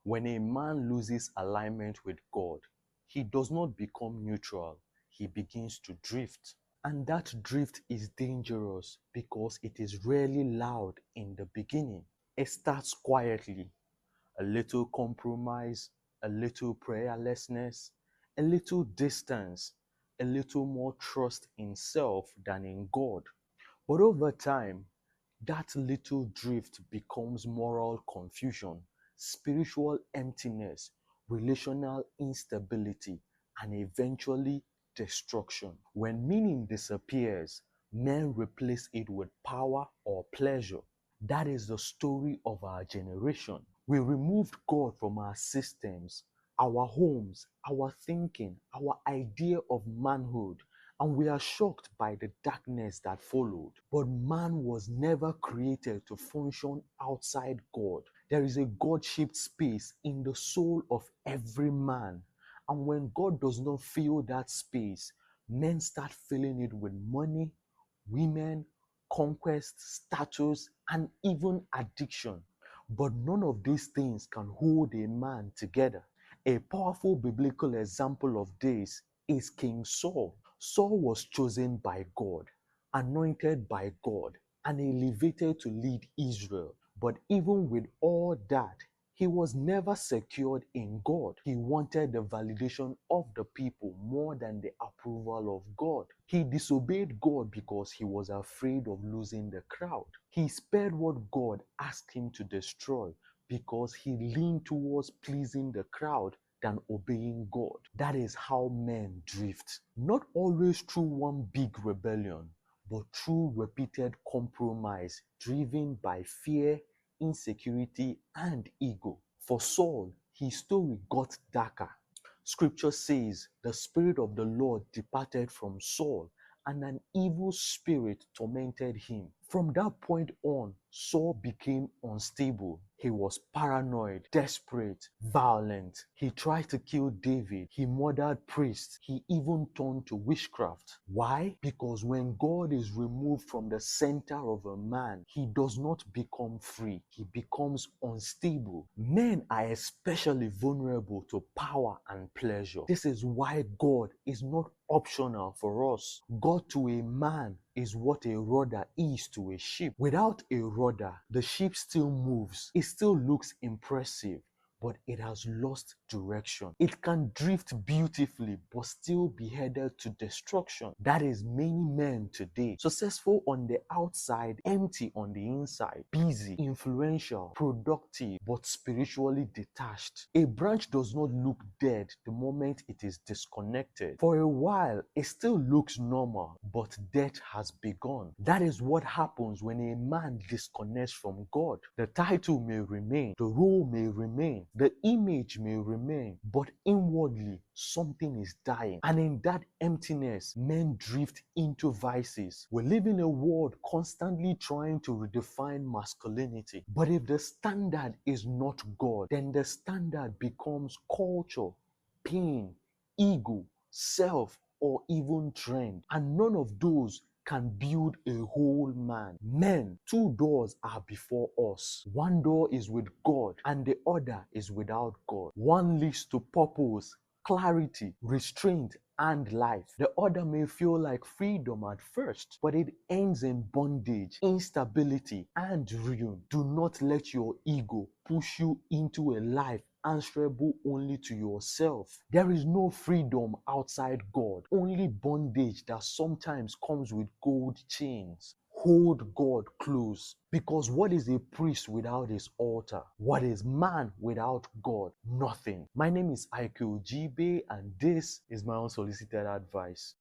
When a man loses alignment with God, he does not become neutral, he begins to drift. And that drift is dangerous because it is rarely loud in the beginning. It starts quietly, a little compromise, a little prayerlessness, a little distance, a little more trust in self than in God. But over time, that little drift becomes moral confusion, spiritual emptiness, relational instability, and eventually destruction. When meaning disappears, men replace it with power or pleasure. That is the story of our generation. We removed God from our systems, our homes, our thinking, our idea of manhood, and we are shocked by the darkness that followed. But man was never created to function outside God. There is a God-shaped space in the soul of every man. And when God does not fill that space, men start filling it with money, women, conquest, status, and even addiction. But none of these things can hold a man together. A powerful biblical example of this is King Saul. Saul was chosen by God, anointed by God, and elevated to lead Israel. But even with all that, he was never secured in God. He wanted the validation of the people more than the approval of God. He disobeyed God because he was afraid of losing the crowd. He spared what God asked him to destroy because he leaned towards pleasing the crowd than obeying God. That is how men drift. Not always through one big rebellion, but through repeated compromise driven by fear, insecurity, and ego. For Saul, his story got darker. Scripture says, the Spirit of the Lord departed from Saul, and an evil spirit tormented him. From that point on, Saul became unstable. He was paranoid, desperate, violent. He tried to kill David. He murdered priests. He even turned to witchcraft. Why? Because when God is removed from the center of a man, he does not become free. He becomes unstable. Men are especially vulnerable to power and pleasure. This is why God is not optional for us. God to a man is what a rudder is to a ship. Without a rudder, the ship still moves. It still looks impressive, but it has lost direction. It can drift beautifully, but still be headed to destruction. That is many men today. Successful on the outside, empty on the inside. Busy, influential, productive, but spiritually detached. A branch does not look dead the moment it is disconnected. For a while, it still looks normal, but death has begun. That is what happens when a man disconnects from God. The title may remain, the role may remain, the image may remain, but inwardly something is dying. And in that emptiness, men drift into vices. We live in a world constantly trying to redefine masculinity. But if the standard is not God, then the standard becomes culture, pain, ego, self, or even trend. And none of those can build a whole man. Men, two doors are before us. One door is with God and the other is without God. One leads to purpose, clarity, restraint, and life. The other may feel like freedom at first, but it ends in bondage, instability, and ruin. Do not let your ego push you into a life answerable only to yourself. There is no freedom outside God, only bondage that sometimes comes with gold chains. Hold God close, because what is a priest without his altar? What is man without God? Nothing. My name is Ike Ojibe, and this is my unsolicited advice.